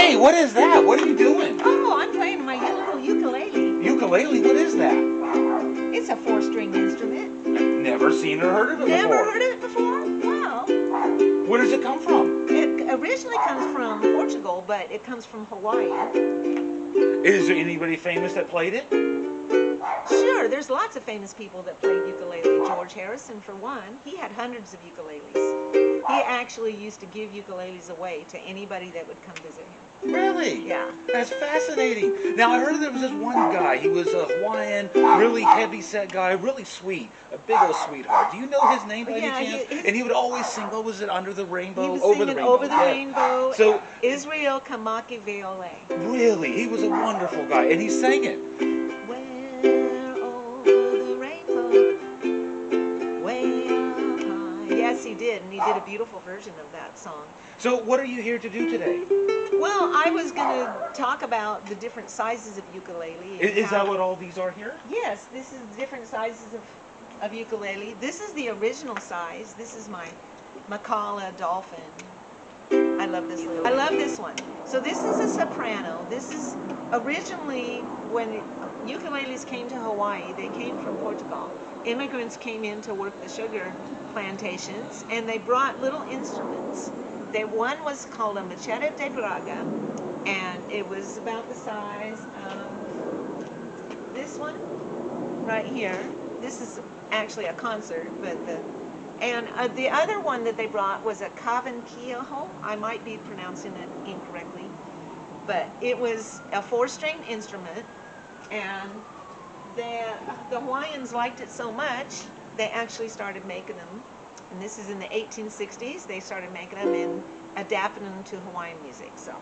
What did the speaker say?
Hey, what is that? What are you doing? Oh, I'm playing my little ukulele. Ukulele? What is that? It's a 4-string instrument. Never seen or heard of it Never before. heard of it before? Wow. Where does it come from? It originally comes from Portugal, but it comes from Hawaii. Is there anybody famous that played it? Sure, there's lots of famous people that played ukulele. George Harrison, for one, he had hundreds of ukuleles. He actually used to give ukuleles away to anybody that would come visit him. Really? Yeah. That's fascinating. Now, I heard there was this one guy. He was a Hawaiian, really heavy-set guy, really sweet, a big old sweetheart. Do you know his name by any chance? And he would always sing, what was it, Under the Rainbow? He was Over the singing Rainbow. Over the Yeah. Rainbow. So, Israel Kamaki Veole. really, he was a wonderful guy, and he sang it. Where over the rainbow, way up high. Yes, he did, and he did a beautiful version of that song. So, what are you here to do today? Well, I was going to talk about the different sizes of ukulele. Is that what all these are here? Yes, this is different sizes of ukulele. This is the original size. This is my Macala Dolphin. I love this little. I love this one. So this is a soprano. This is originally when ukuleles came to Hawaii. They came from Portugal. Immigrants came in to work the sugar plantations, and they brought little instruments. One was called a machete de braga, and it was about the size of this one right here. This is actually a concert, but the other one that they brought was a kavankiaho. I might be pronouncing it incorrectly, but it was a 4-string instrument, and the Hawaiians liked it so much they actually started making them. And this is in the 1860s. They started making them and adapting them to Hawaiian music. So.